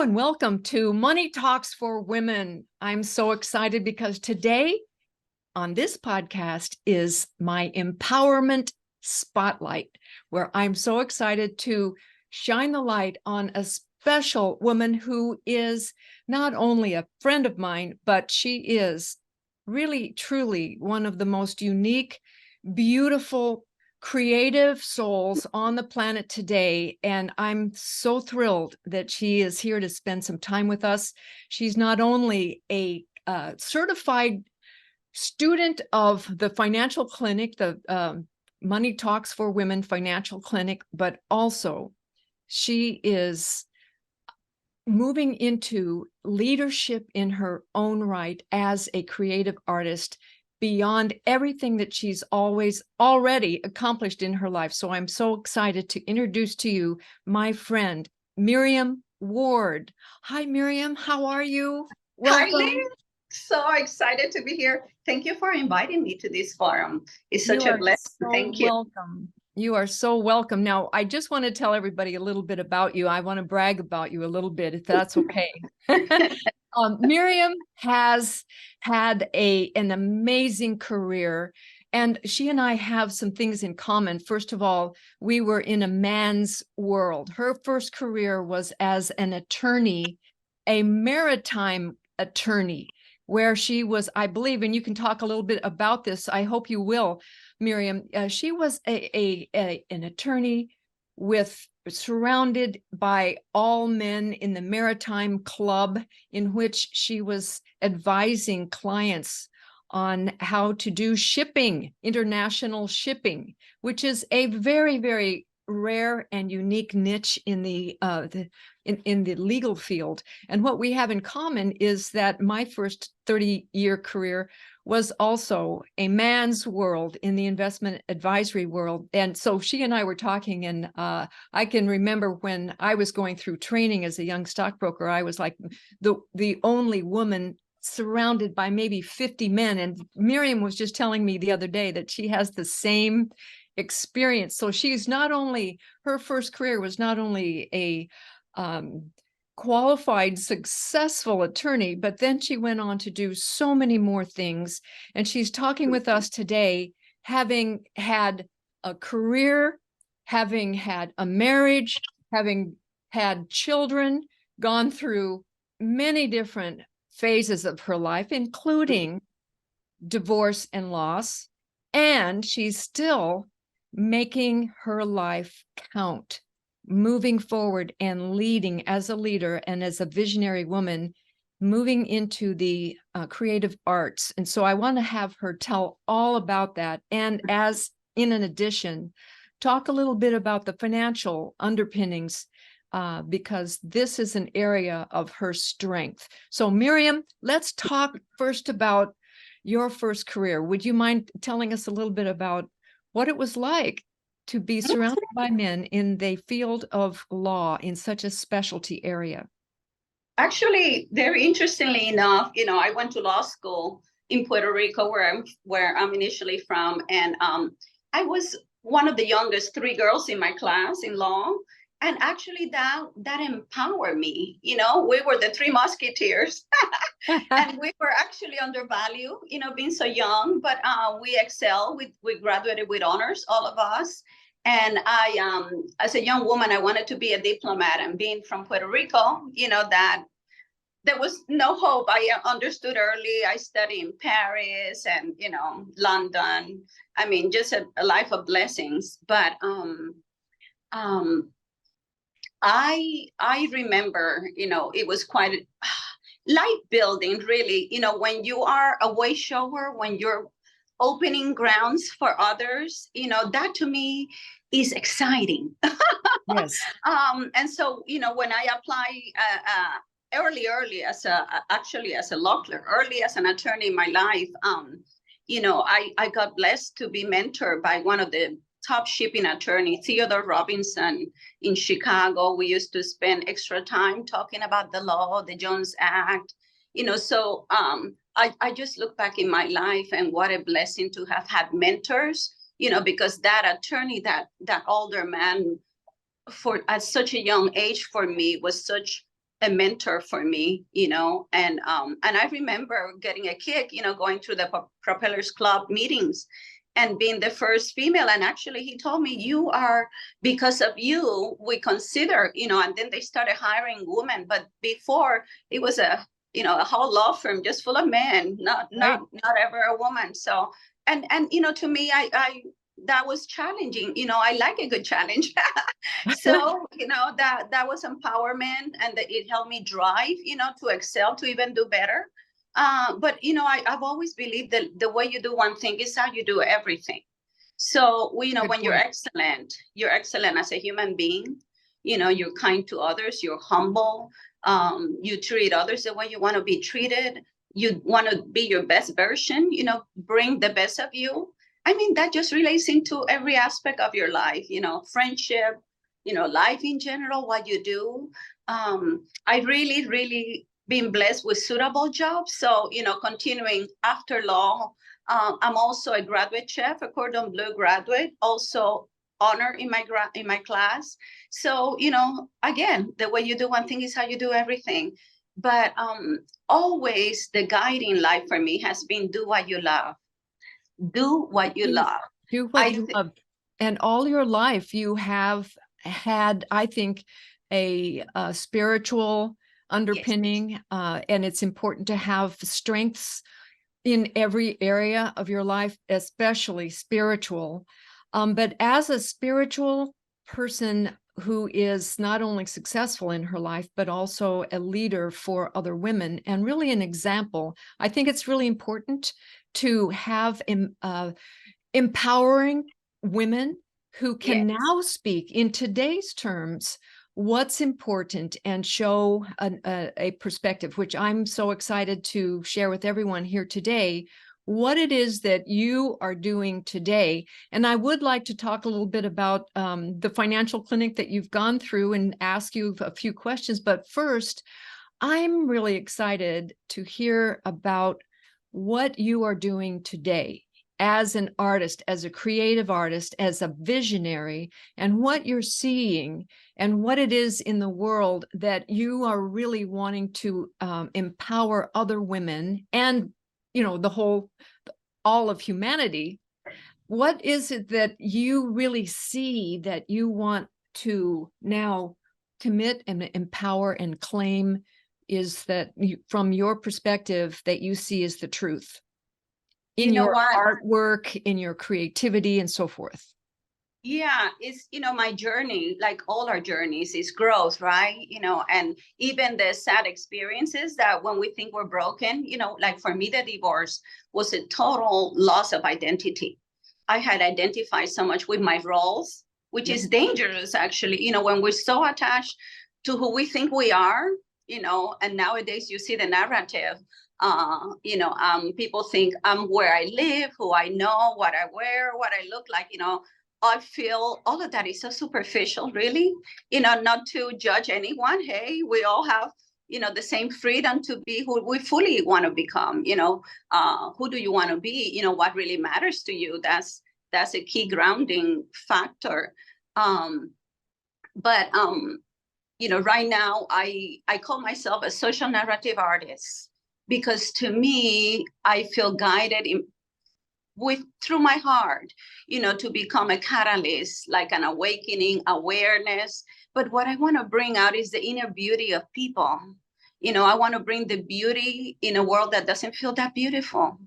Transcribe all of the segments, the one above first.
and welcome to Money Talks for Women. I'm so excited because today on this podcast is my empowerment spotlight, where I'm so excited to shine the light on a special woman who is not only a friend of mine, but she is really, truly one of the most unique, beautiful, creative souls on the planet today. And I'm so thrilled that she is here to spend some time with us. She's not only a certified student of the financial clinic, the Money Talks for Women Financial Clinic, but also she is moving into leadership in her own right as a creative artist beyond everything that she's already accomplished in her life. So I'm so excited to introduce to you my friend, Miriam Ward. Hi, Miriam. How are you? Welcome. Hi, Lynn. So excited to be here. Thank you for inviting me to this forum. It's such a blessing. Thank you. Welcome. You are so welcome. Now, I just want to tell everybody a little bit about you. I want to brag about you a little bit, if that's okay. Miriam has had an amazing career, and she and I have some things in common. First of all, we were in a man's world. Her first career was as an attorney, a maritime attorney, where she was, I believe, and you can talk a little bit about this. I hope you will, Miriam. She was an attorney surrounded by all men in the maritime club, in which she was advising clients on how to do shipping, international shipping, which is a very, very rare and unique niche in the legal field. And what we have in common is that my first 30-year career was also a man's world in the investment advisory world. And so she and I were talking, and I can remember when I was going through training as a young stockbroker, I was like the only woman surrounded by maybe 50 men. And Miriam was just telling me the other day that she has the same experience. So she's not only, her first career was not only a qualified, successful attorney, but then she went on to do so many more things. And she's talking with us today, having had a career, having had a marriage, having had children, gone through many different phases of her life, including divorce and loss. And she's still making her life count, moving forward and leading as a leader and as a visionary woman, moving into the creative arts. And so I want to have her tell all about that. And as in an addition, talk a little bit about the financial underpinnings, because this is an area of her strength. So Miriam, let's talk first about your first career. Would you mind telling us a little bit about what it was like to be surrounded by men in the field of law in such a specialty area? Actually, very interestingly enough, I went to law school in Puerto Rico, where I'm initially from, and I was one of the youngest 3 girls in my class in law, and actually that empowered me. We were the 3 musketeers, and we were actually undervalued, being so young, but we excelled. We graduated with honors, all of us. And I, as a young woman, I wanted to be a diplomat, and being from Puerto Rico, that there was no hope. I understood early. I studied in Paris and, London. I mean, just a life of blessings. But I remember, it was quite life building, really. When you are a way shower, when you're opening grounds for others, that to me is exciting. Yes. And so, when I apply early as a law clerk, early as an attorney in my life, I got blessed to be mentored by one of the top shipping attorney, Theodore Robinson in Chicago. We used to spend extra time talking about the law, the Jones Act, so I just look back in my life, and what a blessing to have had mentors, because that attorney, that older man at such a young age for me was such a mentor for me, and I remember getting a kick, going through the Propellers Club meetings and being the first female. And actually he told me, because of you, we consider, and then they started hiring women. But before, it was a whole law firm just full of men, not ever a woman. So, and to me, I that was challenging. I like a good challenge. So, that was empowerment, and it helped me drive, to excel, to even do better. But, I've always believed that the way you do one thing is how you do everything. So, when you're excellent as a human being, you're kind to others, you're humble, you treat others the way you want to be treated, you want to be your best version, bring the best of you. I mean, that just relates into every aspect of your life, friendship, life in general, what you do. I really, really been blessed with suitable jobs. So, continuing after law, I'm also a graduate chef, a cordon bleu graduate, also honor in my class. So, again, the way you do one thing is how you do everything. But always the guiding light for me has been do what you love. Do what you love. Do what you love. And all your life you have had, I think, a spiritual underpinning, yes. And it's important to have strengths in every area of your life, especially spiritual. But as a spiritual person who is not only successful in her life, but also a leader for other women and really an example, I think it's really important to have empowering women who can now speak in today's terms what's important and show a perspective, which I'm so excited to share with everyone here today, what it is that you are doing today. And I would like to talk a little bit about the financial clinic that you've gone through and ask you a few questions. But first, I'm really excited to hear about what you are doing today as an artist, as a creative artist, as a visionary, and what you're seeing and what it is in the world that you are really wanting to empower other women and, all of humanity. What is it that you really see that you want to now commit and empower and claim is that from your perspective that you see as the truth? In your artwork, in your creativity, and so forth? Yeah, it's, my journey, like all our journeys, is growth, right? And even the sad experiences that when we think we're broken, like for me, the divorce was a total loss of identity. I had identified so much with my roles, which is dangerous, actually, when we're so attached to who we think we are, and nowadays you see the narrative. People think I'm where I live, who I know, what I wear, what I look like, I feel all of that is so superficial, really, not to judge anyone. Hey, we all have, the same freedom to be who we fully want to become, who do you want to be, what really matters to you. That's a key grounding factor. But right now I call myself a social narrative artist, because to me, I feel guided through my heart, to become a catalyst, like an awakening, awareness. But what I want to bring out is the inner beauty of people. I want to bring the beauty in a world that doesn't feel that beautiful.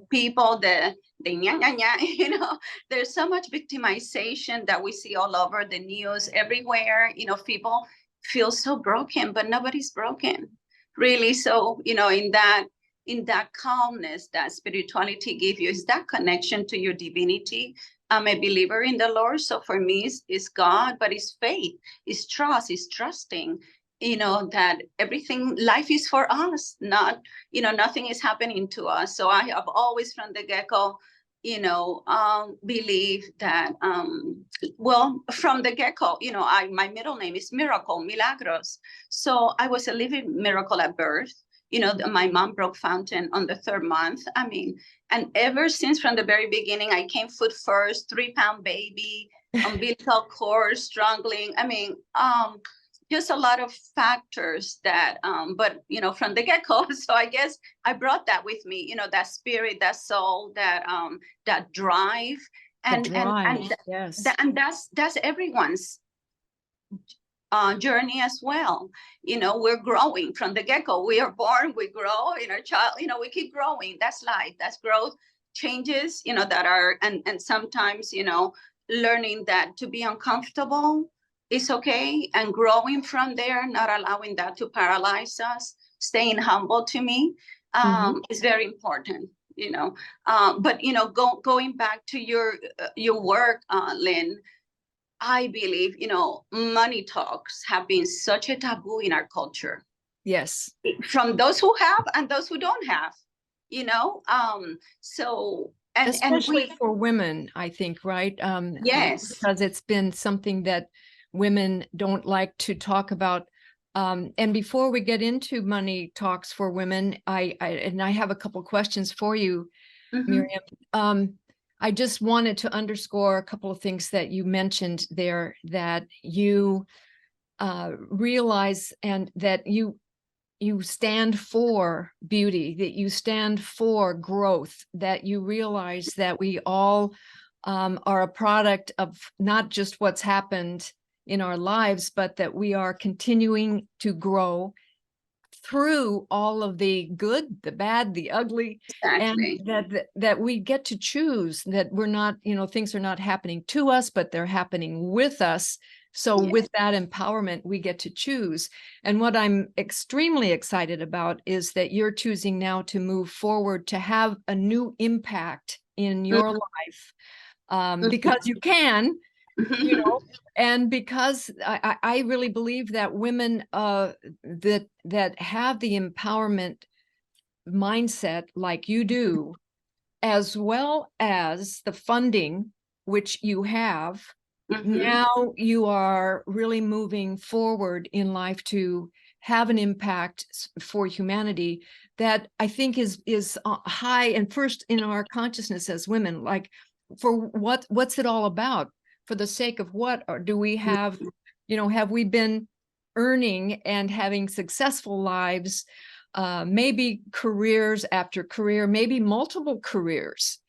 People, there's so much victimization that we see all over the news, everywhere. People feel so broken, but nobody's broken, really. So, in that calmness that spirituality gives you, is that connection to your divinity. I'm a believer in the Lord. So for me, it's God, but it's faith, it's trust, it's trusting, that everything, life is for us, not, nothing is happening to us. So I have always from the get-go, believe that, from the get-go, my middle name is Miracle, Milagros. So I was a living miracle at birth. My mom broke fountain on the 3rd month. I mean, and ever since, from the very beginning, I came foot first, 3-pound baby, umbilical cord, strangling. I mean, just a lot of factors that, but from the get-go. So I guess I brought that with me, that spirit, that soul, that drive, and yes. and that's everyone's journey as well. We're growing from the get-go. We are born, we grow in our child, we keep growing. That's life, that's growth, changes, that are, and sometimes, learning that to be uncomfortable is okay, and growing from there, not allowing that to paralyze us, staying humble to me is very important. But going back to your work, Lynn, I believe, money talks have been such a taboo in our culture. Yes. From those who have and those who don't have, so, especially for women, I think, right? Yes. Because it's been something that women don't like to talk about. And before we get into money talks for women, I have a couple questions for you, Miriam. I just wanted to underscore a couple of things that you mentioned there, that you realize, and that you stand for beauty, that you stand for growth, that you realize that we all are a product of not just what's happened in our lives, but that we are continuing to grow through all of the good, the bad, the ugly, Exactly. and that we get to choose, that we're not, things are not happening to us, but they're happening with us. So with that empowerment, we get to choose. And what I'm extremely excited about is that you're choosing now to move forward, to have a new impact in your life, because you can, and because I really believe that women that have the empowerment mindset like you do, as well as the funding which you have, now you are really moving forward in life to have an impact for humanity that I think is high and first in our consciousness as women. Like, for what's it all about? For the sake of what? Or do we have, have we been earning and having successful lives, maybe careers after career, maybe multiple careers,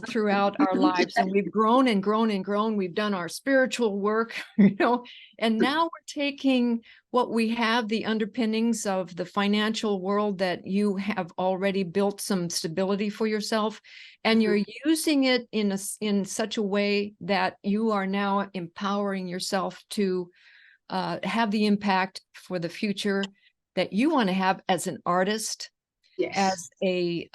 throughout our lives, and we've grown and grown and grown. We've done our spiritual work, and now we're taking what we have, the underpinnings of the financial world, that you have already built some stability for yourself, and you're using it in such a way that you are now empowering yourself to have the impact for the future that you want to have as an artist, as a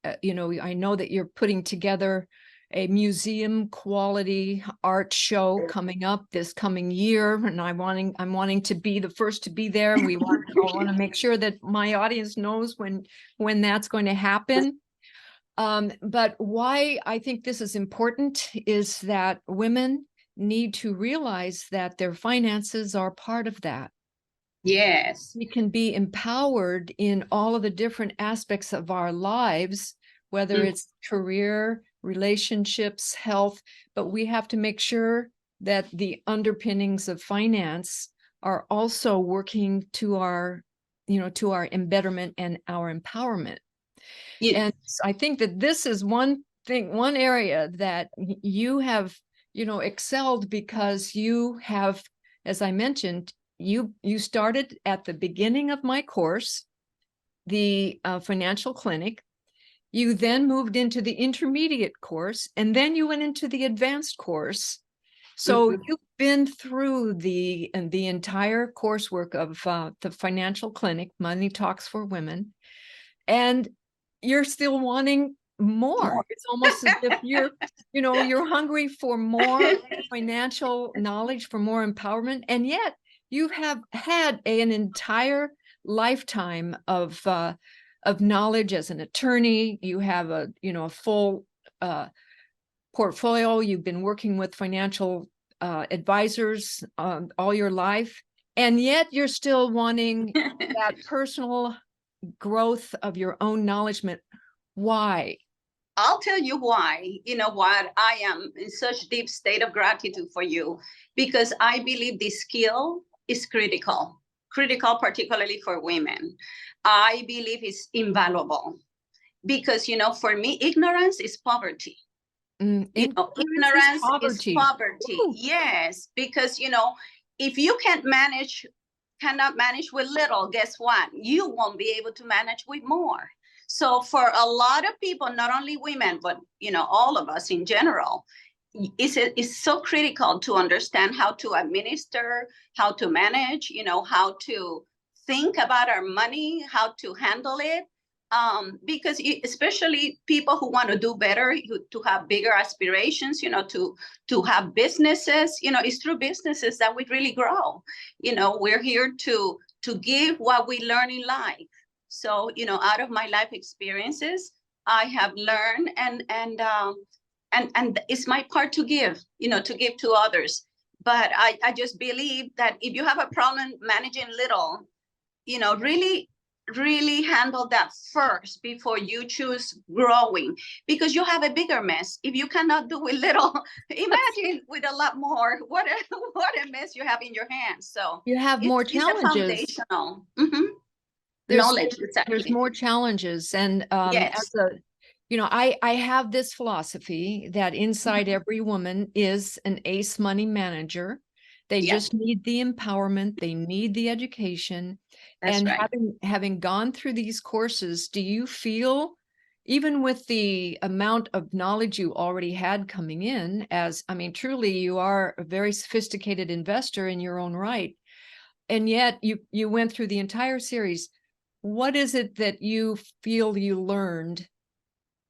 I know that you're putting together a museum quality art show coming up this coming year, and I'm wanting to be the first to be there. I want to make sure that my audience knows when that's going to happen. But why I think this is important is that women need to realize that their finances are part of that. Yes. We can be empowered in all of the different aspects of our lives, whether it's career, relationships, health, but we have to make sure that the underpinnings of finance are also working to our, to our embetterment and our empowerment. And I think that this is one area that you have, excelled, because you have, as I mentioned, you started at the beginning of my course, the financial clinic. You then moved into the intermediate course, and then you went into the advanced course. So you've been through the entire coursework of the financial clinic, Money Talks for Women, and you're still wanting more. It's almost as if you're hungry for more financial knowledge, for more empowerment, and yet you have had an entire lifetime of knowledge as an attorney. You have a full portfolio. You've been working with financial advisors all your life, and yet you're still wanting that personal growth of your own knowledge. Why? I'll tell you why. You know what? I am in such deep state of gratitude for you, because I believe the skill is critical, particularly for women. I believe it's invaluable because, for me, ignorance is poverty. Ignorance is poverty. Ooh. Yes, because, if you cannot manage with little, guess what? You won't be able to manage with more. So for a lot of people, not only women, but, all of us in general, it's so critical to understand how to administer, how to manage, how to think about our money, how to handle it. Because especially people who want to do better, to have bigger aspirations, to have businesses, it's through businesses that we really grow. We're here to give what we learn in life. So, out of my life experiences, I have learned and it's my part to give, to give to others. But I just believe that if you have a problem managing little, really handle that first before you choose growing, because you have a bigger mess if you cannot do with little. Imagine with a lot more, what a mess you have in your hands. So you have more challenges. It's a foundational knowledge. Exactly. There's more challenges, and yes. I have this philosophy that inside every woman is an ace money manager. They just need the empowerment. They need the education. That's and right. having gone through these courses, do you feel, even with the amount of knowledge you already had coming in, truly you are a very sophisticated investor in your own right, and yet you went through the entire series. What is it that you feel you learned?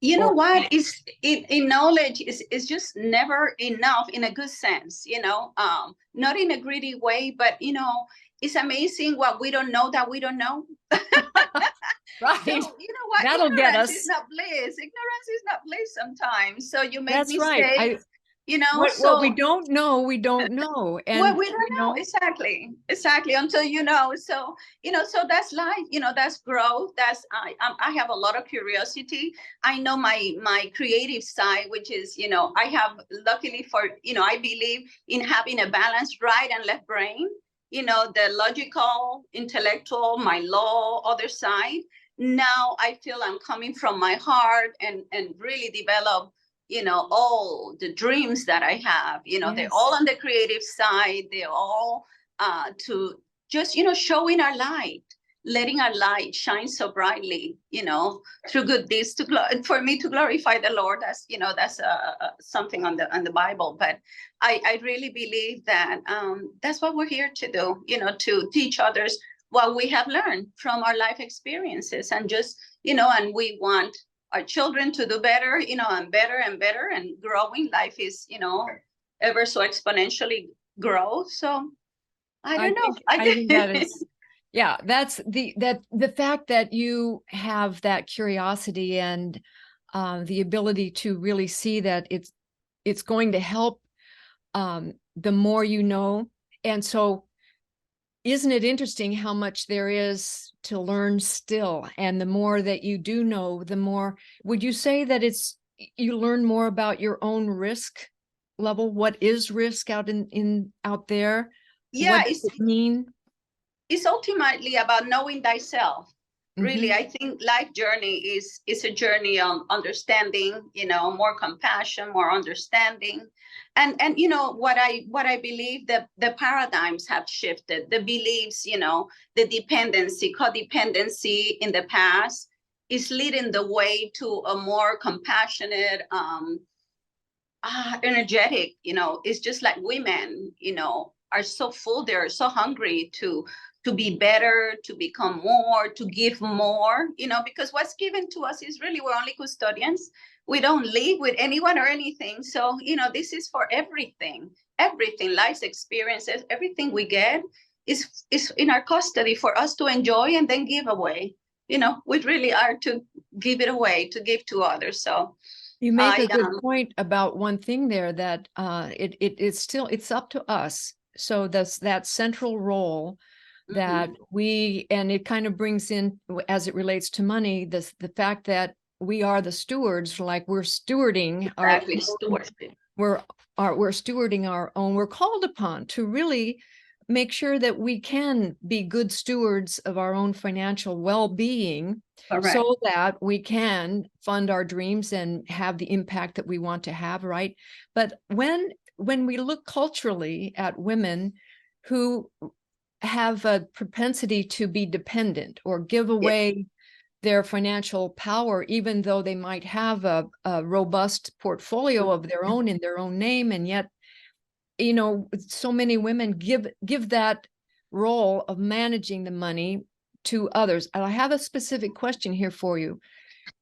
What is in knowledge is just never enough, in a good sense, not in a greedy way, but it's amazing what we don't know that we don't know. Right. So, what? That'll get us. Ignorance is not bliss. Ignorance is not bliss sometimes. So you make That's mistakes. right. So what we don't know, we don't know. And well, we don't know exactly until So so that's life. That's growth. That's I have a lot of curiosity. I know my creative side, which is I have, luckily for I believe in having a balanced right and left brain. The logical, intellectual, my law, other side. Now I feel I'm coming from my heart and really develop all the dreams that I have, Yes. They're all on the creative side. They're all to just, showing our light, letting our light shine so brightly, through good deeds for me to glorify the Lord. That's, that's something on the Bible. But I really believe that that's what we're here to do, to teach others what we have learned from our life experiences, and just, and we want our children to do better, and better and better, and growing. Life is, ever so exponentially grow. So I don't know. I think that is, that's the fact that you have that curiosity and the ability to really see that it's going to help the more you know. And so, isn't it interesting how much there is to learn still? And the more that you do know, the more, would you say that you learn more about your own risk level? What is risk out there? Yeah, what does it mean? It's ultimately about knowing thyself. Really, I think life journey is a journey on understanding, more compassion, more understanding. And what I believe, that the paradigms have shifted, the beliefs, the dependency, codependency in the past is leading the way to a more compassionate, energetic, it's just like women, are so full, they're so hungry to be better, to become more, to give more, because what's given to us is really, we're only custodians. We don't live with anyone or anything. So, this is for everything, life's experiences, everything we get is in our custody for us to enjoy and then give away. We really are to give it away, to give to others. So you make a good point about one thing there, that it's up to us. So that's that central role that and it kind of brings in, as it relates to money, the fact that we are the stewards, like we're stewarding we're stewarding our own. We're called upon to really make sure that we can be good stewards of our own financial well-being Correct. so that we can fund our dreams and have the impact that we want to have, right? But when we look culturally at women who have a propensity to be dependent or give Yeah. away their financial power, even though they might have a robust portfolio of their own in their own name, and yet, you know, so many women give that role of managing the money to others. And I have a specific question here for you.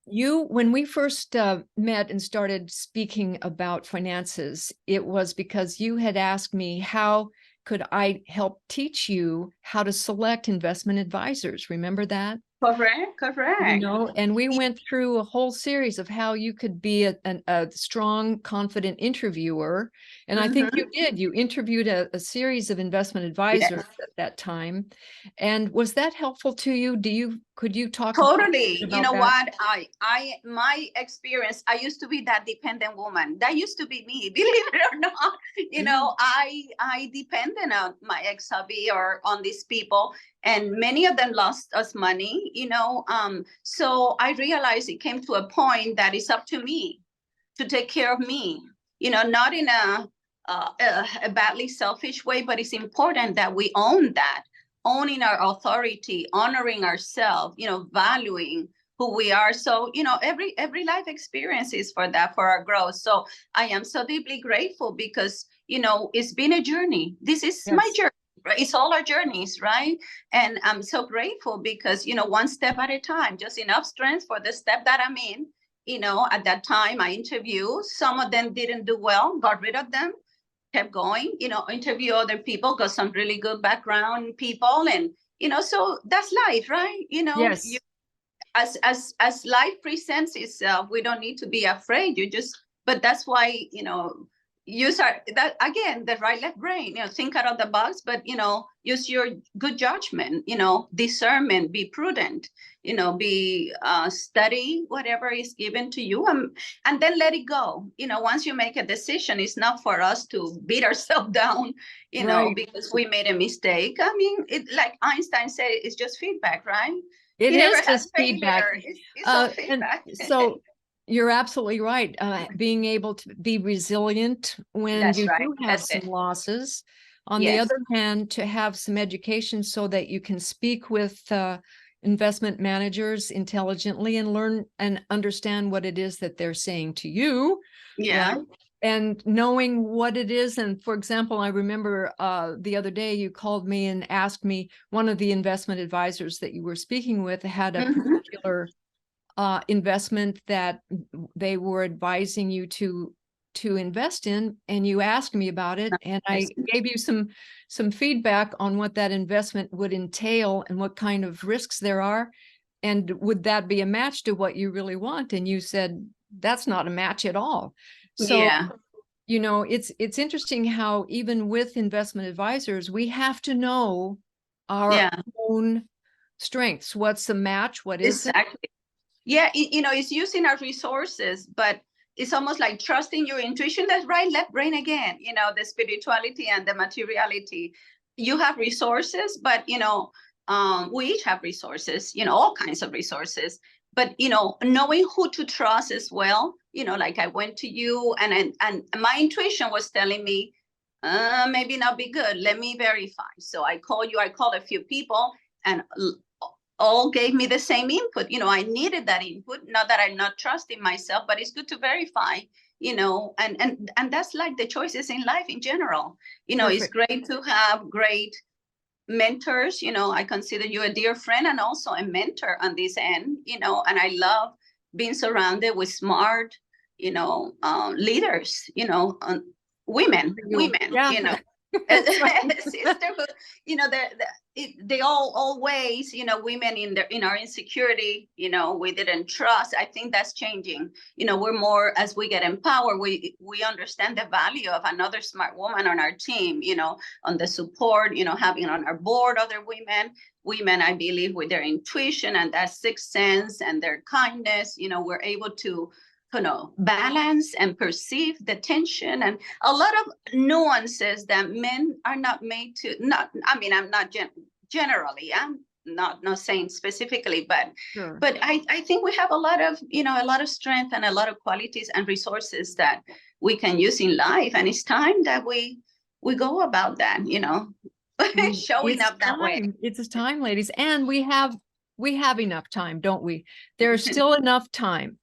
When we first met and started speaking about finances, it was because you had asked me how could I help teach you how to select investment advisors. Remember that? Correct. You Correct. know, and we went through a whole series of how you could be a strong, confident interviewer. And I think you Mhm. did. You interviewed a series of investment advisors Yes. at that time. And was that helpful to you? Could you talk a bit Totally. You about know that? what? My experience, I used to be that dependent woman. That used to be me, believe it or not. I depended on my ex-hubby or on these people, and many of them lost us money, so I realized it came to a point that it's up to me to take care of me, not in a badly selfish way, but it's important that we own that, owning our authority, honoring ourselves, valuing who we are. So, every life experience is for that, for our growth. So I am so deeply grateful because, it's been a journey. This is my Yes. journey. Right? It's all our journeys, right? And I'm so grateful because, one step at a time, just enough strength for the step that I'm in. At that time I interviewed, some of them didn't do well, got rid of them, kept going, interview other people, got some really good background people. And, so that's life, right? Yes. As life presents itself, we don't need to be afraid. But that's why, use that again, the right left brain, think out of the box, but, use your good judgment, discernment, be prudent, be study whatever is given to you, and then let it go. Once you make a decision, it's not for us to beat ourselves down, Right. because we made a mistake. I mean, like Einstein said, it's just feedback, right? It He never is had just feedback. failure. It's all And feedback. so you're absolutely right. Being able to be resilient when That's you right. do have That's some it. losses. On the Yes. other hand, to have some education so that you can speak with investment managers intelligently and learn and understand what it is that they're saying to you, right? Yeah. And knowing what it is. And for example, I remember the other day you called me and asked me, one of the investment advisors that you were speaking with had a Mm-hmm. particular investment that they were advising you to invest in, and you asked me about it, and I gave you some feedback on what that investment would entail and what kind of risks there are, and would that be a match to what you really want? And you said that's not a match at all. So Yeah. it's interesting how even with investment advisors, we have to know our Yeah. own strengths. What's a match? What isn't? Exactly. Yeah. It's using our resources, but it's almost like trusting your intuition. That's right, left brain again, the spirituality and the materiality. You have resources, but, we each have resources, all kinds of resources. But, knowing who to trust as well, like I went to you and my intuition was telling me, maybe not be good. Let me verify. So I called you, I called a few people, and all gave me the same input. I needed that input. Not that I'm not trusting myself, but it's good to verify, and that's like the choices in life in general. It's Perfect. great to have great mentors. I consider you a dear friend and also a mentor on this end, and I love being surrounded with smart, leaders, women, Yeah. That's right. sisterhood. They all always, women in our insecurity, we didn't trust. I think that's changing. We're more, as we get empowered, we understand the value of another smart woman on our team, on the support, having on our board other women, I believe, with their intuition and that sixth sense and their kindness, we're able to balance and perceive the tension and a lot of nuances that men are not made to. Not, I mean, I'm not generally. I'm not saying specifically, but Sure. but I think we have a lot of strength and a lot of qualities and resources that we can use in life, and it's time that we go about that. Showing It's up that way. It's time, ladies, and we have enough time, don't we? There's still enough time.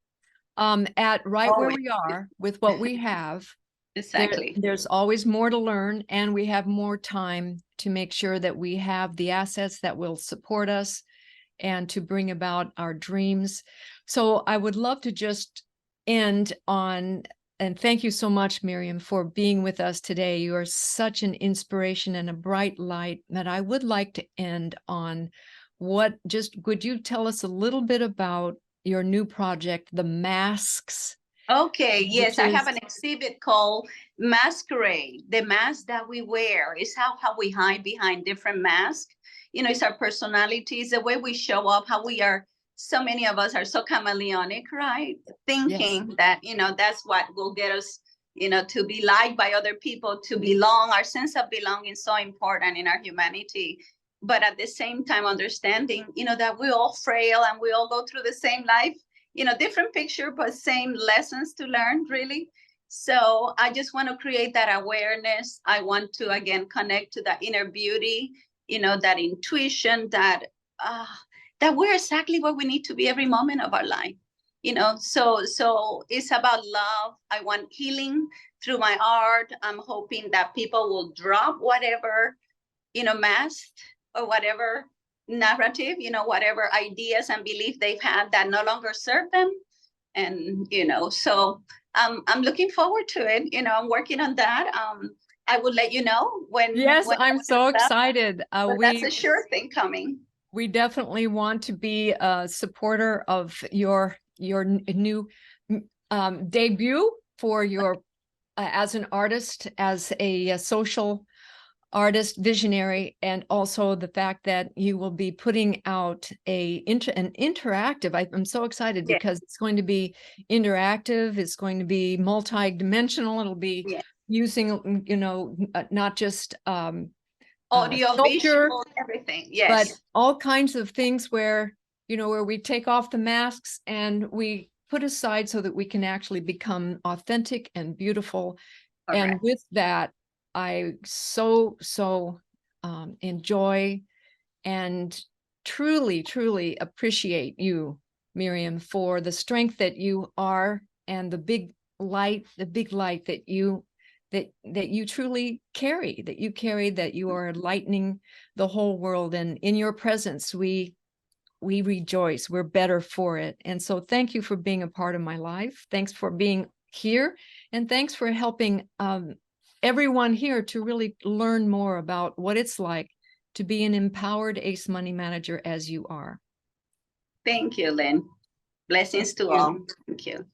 At right where we are with what we have. Exactly. There's always more to learn, and we have more time to make sure that we have the assets that will support us and to bring about our dreams. So I would love to just end on, and thank you so much, Miriam, for being with us today. You are such an inspiration and a bright light that I would like to end on would you tell us a little bit about your new project, the masks? Okay, yes, I have an exhibit called Masquerade. The mask that we wear is how we hide behind different masks. It's our personalities, the way we show up, how we are. So many of us are so chameleonic, right? Thinking that, that's what will get us, to be liked by other people, to belong. Our sense of belonging is so important in our humanity. But at the same time, understanding, that we're all frail and we all go through the same life, different picture, but same lessons to learn, really. So I just want to create that awareness. I want to, again, connect to that inner beauty, that intuition, that we're exactly where we need to be every moment of our life. So it's about love. I want healing through my art. I'm hoping that people will drop whatever, mask or whatever narrative, whatever ideas and beliefs they've had that no longer serve them. And, so I'm looking forward to it. I'm working on that. I will let you know when. Yes, I'm so excited. That's a sure thing coming. We definitely want to be a supporter of your new debut for your as an artist, as a social artist, visionary, and also the fact that you will be putting out an interactive. I'm so excited because it's going to be interactive. It's going to be multi-dimensional. It'll be using, not just audio, visual, everything. Yes, but all kinds of things where, where we take off the masks and we put aside so that we can actually become authentic and beautiful. Correct. And with that, I so enjoy and truly appreciate you, Miriam, for the strength that you are and the big light that you truly carry, that you are enlightening the whole world. And in your presence, we rejoice. We're better for it. And so thank you for being a part of my life. Thanks for being here. And thanks for helping everyone here to really learn more about what it's like to be an empowered ACE money manager as you are. Thank you, Lynn. Blessings to all. Thank you.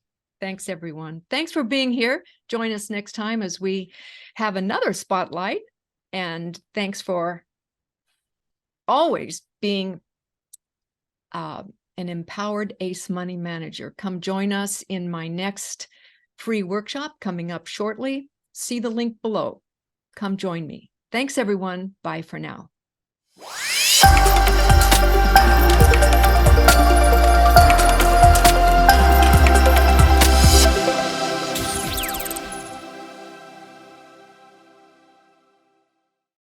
Thanks, everyone. Thanks for being here. Join us next time as we have another spotlight. And thanks for always being an empowered ACE money manager. Come join us in my next free workshop coming up shortly. See the link below. Come join me. Thanks, everyone. Bye for now.